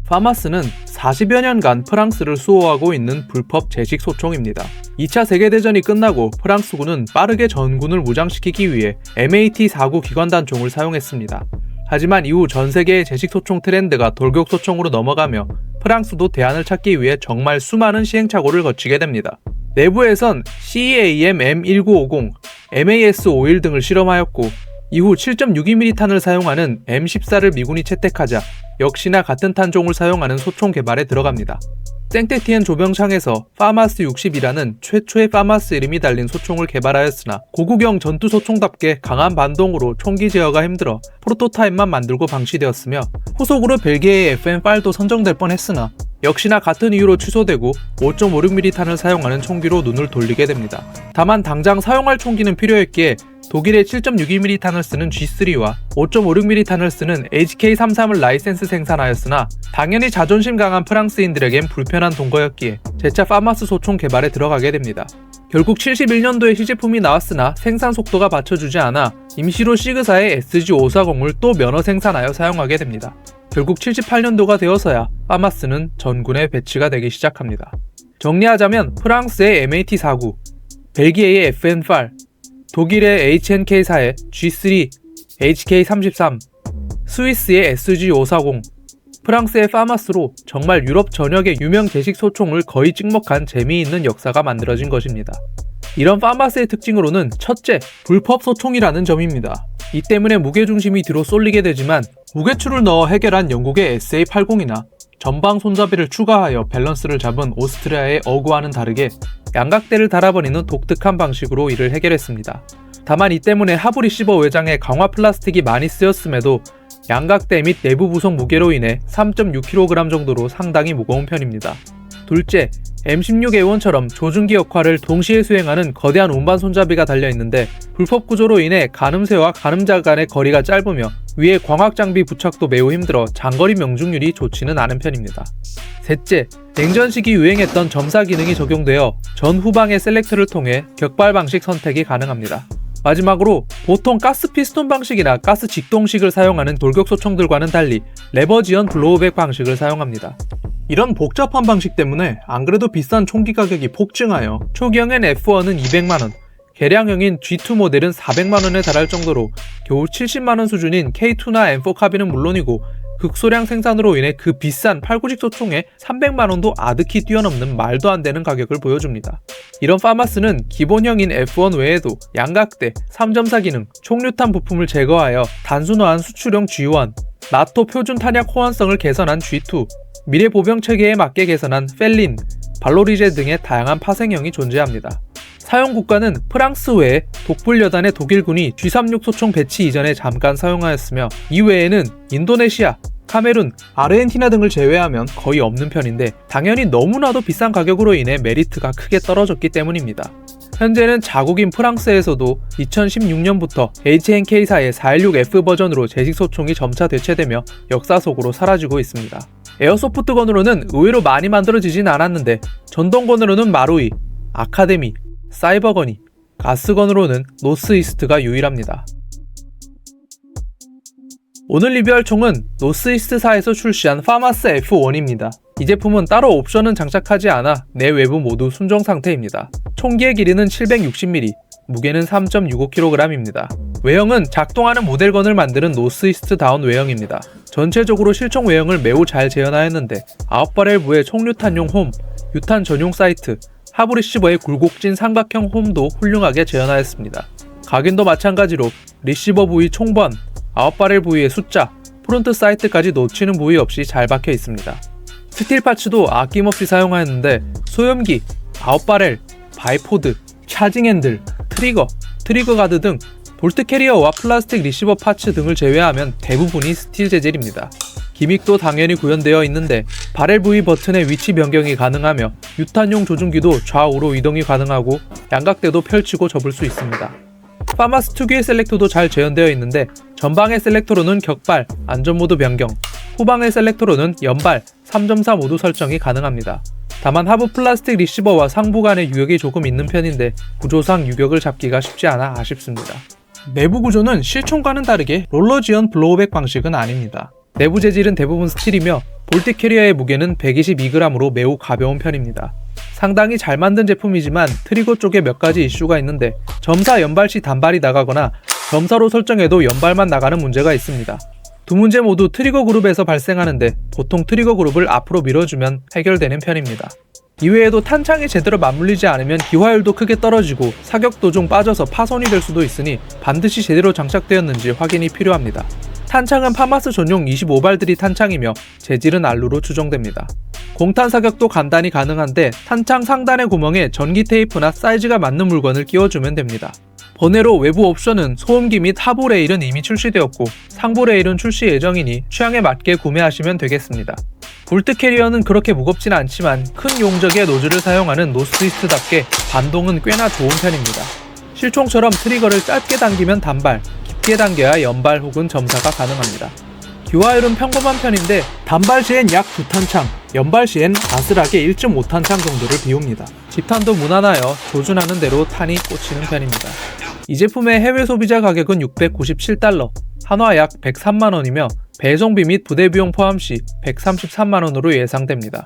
파마스는 40여 년간 프랑스를 수호하고 있는 불법 제식 소총입니다. 2차 세계대전이 끝나고 프랑스군은 빠르게 전군을 무장시키기 위해 MAT-49 기관단총을 사용했습니다. 하지만 이후 전 세계의 제식 소총 트렌드가 돌격 소총으로 넘어가며 프랑스도 대안을 찾기 위해 정말 수많은 시행착오를 거치게 됩니다. 내부에선 CEAM M1950, MAS-51 등을 실험하였고 이후 7.62mm 탄을 사용하는 M14를 미군이 채택하자 역시나 같은 탄종을 사용하는 소총 개발에 들어갑니다. 생테티엔 조병창에서 파마스 60이라는 최초의 파마스 이름이 달린 소총을 개발하였으나 고국형 전투 소총답게 강한 반동으로 총기 제어가 힘들어 프로토타입만 만들고 방치되었으며 후속으로 벨기에의 FN-8도 선정될 뻔했으나 역시나 같은 이유로 취소되고 5.56mm 탄을 사용하는 총기로 눈을 돌리게 됩니다. 다만 당장 사용할 총기는 필요했기에 독일의 7.62mm 탄을 쓰는 G3와 5.56mm 탄을 쓰는 HK33을 라이센스 생산하였으나 당연히 자존심 강한 프랑스인들에겐 불편한 동거였기에 재차 파마스 소총 개발에 들어가게 됩니다. 결국 71년도에 시제품이 나왔으나 생산 속도가 받쳐주지 않아 임시로 시그사의 SG540을 또 면허 생산하여 사용하게 됩니다. 결국 78년도가 되어서야 파마스는 전군에 배치가 되기 시작합니다. 정리하자면 프랑스의 MAT-49, 벨기에의 FN-8, 독일의 HNK4의 G3, HK33, 스위스의 SG540, 프랑스의 파마스로 정말 유럽 전역의 유명 제식 소총을 거의 찍먹한 재미있는 역사가 만들어진 것입니다. 이런 파마스의 특징으로는 첫째, 불법 소총이라는 점입니다. 이 때문에 무게중심이 뒤로 쏠리게 되지만 무게추를 넣어 해결한 영국의 SA-80이나 전방 손잡이를 추가하여 밸런스를 잡은 오스트리아의 어구와는 다르게 양각대를 달아버리는 독특한 방식으로 이를 해결했습니다. 다만 이 때문에 하부 리시버 외장에 강화 플라스틱이 많이 쓰였음에도 양각대 및 내부 부속 무게로 인해 3.6kg 정도로 상당히 무거운 편입니다. 둘째, M16A1처럼 조준기 역할을 동시에 수행하는 거대한 운반 손잡이가 달려있는데 불법 구조로 인해 가늠쇠와 가늠자 간의 거리가 짧으며 위에 광학 장비 부착도 매우 힘들어 장거리 명중률이 좋지는 않은 편입니다. 셋째, 냉전 시기 유행했던 점사 기능이 적용되어 전후방의 셀렉트를 통해 격발 방식 선택이 가능합니다. 마지막으로 보통 가스 피스톤 방식이나 가스 직동식을 사용하는 돌격 소총들과는 달리 레버 지연 블로우백 방식을 사용합니다. 이런 복잡한 방식 때문에 안 그래도 비싼 총기 가격이 폭증하여 초기형엔 F1은 200만원, 개량형인 G2 모델은 400만원에 달할 정도로 겨우 70만원 수준인 K2나 M4 카비는 물론이고 극소량 생산으로 인해 그 비싼 8구식 소총의 300만원도 아득히 뛰어넘는 말도 안 되는 가격을 보여줍니다. 이런 파마스는 기본형인 F1 외에도 양각대, 3.4 기능, 총류탄 부품을 제거하여 단순화한 수출용 G1, 나토 표준 탄약 호환성을 개선한 G2, 미래 보병 체계에 맞게 개선한 펠린, 발로리제 등의 다양한 파생형이 존재합니다. 사용 국가는 프랑스 외에 독불여단의 독일군이 G36 소총 배치 이전에 잠깐 사용하였으며 이외에는 인도네시아, 카메룬, 아르헨티나 등을 제외하면 거의 없는 편인데 당연히 너무나도 비싼 가격으로 인해 메리트가 크게 떨어졌기 때문입니다. 현재는 자국인 프랑스에서도 2016년부터 HNK4의 416F 버전으로 제식 소총이 점차 대체되며 역사 속으로 사라지고 있습니다. 에어소프트건으로는 의외로 많이 만들어지진 않았는데 전동건으로는 마루이, 아카데미, 사이버건이, 가스건으로는 노스이스트가 유일합니다. 오늘 리뷰할 총은 노스이스트사에서 출시한 파마스 F1입니다. 이 제품은 따로 옵션은 장착하지 않아 내 외부 모두 순정 상태입니다. 총기의 길이는 760mm, 무게는 3.65kg입니다. 외형은 작동하는 모델건을 만드는 노스이스트다운 외형입니다. 전체적으로 실총 외형을 매우 잘 재현하였는데 9바렐 부의 총류탄용 홈, 유탄 전용 사이트, 하부 리시버의 굴곡진 삼각형 홈도 훌륭하게 재현하였습니다. 각인도 마찬가지로 리시버 부위 총번, 9바렐 부위의 숫자, 프론트 사이트까지 놓치는 부위 없이 잘 박혀 있습니다. 스틸 파츠도 아낌없이 사용하였는데 소염기, 9바렐, 바이포드, 차징 핸들, 트리거 가드 등 볼트 캐리어와 플라스틱 리시버 파츠 등을 제외하면 대부분이 스틸 재질입니다. 기믹도 당연히 구현되어 있는데 바렐 부위 버튼의 위치 변경이 가능하며 유탄용 조준기도 좌우로 이동이 가능하고 양각대도 펼치고 접을 수 있습니다. 파마스 특유의 셀렉터도 잘 재현되어 있는데 전방의 셀렉터로는 격발, 안전모드 변경, 후방의 셀렉터로는 연발, 3.4 모드 설정이 가능합니다. 다만 하부 플라스틱 리시버와 상부 간의 유격이 조금 있는 편인데 구조상 유격을 잡기가 쉽지 않아 아쉽습니다. 내부 구조는 실총과는 다르게 롤러 지연 블로우백 방식은 아닙니다. 내부 재질은 대부분 스틸이며 볼틱 캐리어의 무게는 122g으로 매우 가벼운 편입니다. 상당히 잘 만든 제품이지만 트리거 쪽에 몇 가지 이슈가 있는데 점사 연발 시 단발이 나가거나 점사로 설정해도 연발만 나가는 문제가 있습니다. 두 문제 모두 트리거 그룹에서 발생하는데 보통 트리거 그룹을 앞으로 밀어주면 해결되는 편입니다. 이외에도 탄창이 제대로 맞물리지 않으면 기화율도 크게 떨어지고 사격도 좀 빠져서 파손이 될 수도 있으니 반드시 제대로 장착되었는지 확인이 필요합니다. 탄창은 파마스 전용 25발들이 탄창이며 재질은 알루로 추정됩니다. 공탄 사격도 간단히 가능한데 탄창 상단의 구멍에 전기 테이프나 사이즈가 맞는 물건을 끼워주면 됩니다. 번외로 외부 옵션은 소음기 및 하부 레일은 이미 출시되었고 상부 레일은 출시 예정이니 취향에 맞게 구매하시면 되겠습니다. 볼트 캐리어는 그렇게 무겁진 않지만 큰 용적의 노즐을 사용하는 노스이스트답게 반동은 꽤나 좋은 편입니다. 실총처럼 트리거를 짧게 당기면 단발, 깊게 당겨야 연발 혹은 점사가 가능합니다. 기화율은 평범한 편인데 단발 시엔 약 2탄창, 연발 시엔 아슬하게 1.5탄창 정도를 비웁니다. 집탄도 무난하여 조준하는 대로 탄이 꽂히는 편입니다. 이 제품의 해외 소비자 가격은 $697, 한화 약 103만원이며 배송비 및 부대 비용 포함 시 133만원으로 예상됩니다.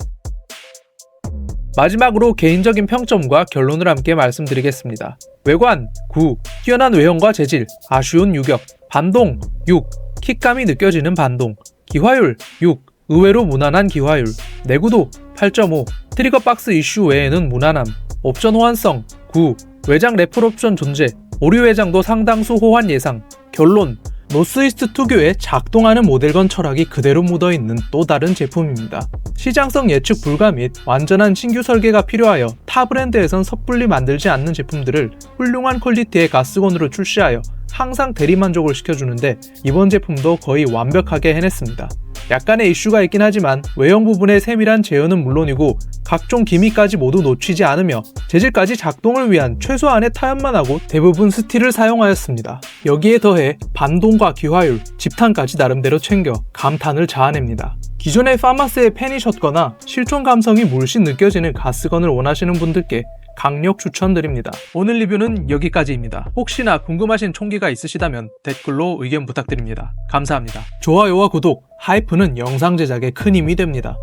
마지막으로 개인적인 평점과 결론을 함께 말씀드리겠습니다. 외관 9, 뛰어난 외형과 재질, 아쉬운 유격, 반동 6, 킥감이 느껴지는 반동, 기화율 6, 의외로 무난한 기화율, 내구도 8.5, 트리거 박스 이슈 외에는 무난함, 옵션 호환성 9, 외장 래플 옵션 존재, 오류 외장도 상당수 호환 예상. 결론, 노스이스트 특유의 작동하는 모델건 철학이 그대로 묻어있는 또 다른 제품입니다. 시장성 예측 불가 및 완전한 신규 설계가 필요하여 타 브랜드에선 섣불리 만들지 않는 제품들을 훌륭한 퀄리티의 가스건으로 출시하여 항상 대리만족을 시켜주는데 이번 제품도 거의 완벽하게 해냈습니다. 약간의 이슈가 있긴 하지만 외형 부분의 세밀한 제어는 물론이고 각종 기미까지 모두 놓치지 않으며 재질까지 작동을 위한 최소한의 타협만 하고 대부분 스틸을 사용하였습니다. 여기에 더해 반동과 기화율, 집탄까지 나름대로 챙겨 감탄을 자아냅니다. 기존의 파마스의 팬이셨거나 실총 감성이 물씬 느껴지는 가스건을 원하시는 분들께 강력 추천드립니다. 오늘 리뷰는 여기까지입니다. 혹시나 궁금하신 총기가 있으시다면 댓글로 의견 부탁드립니다. 감사합니다. 좋아요와 구독, 하이프는 영상 제작에 큰 힘이 됩니다.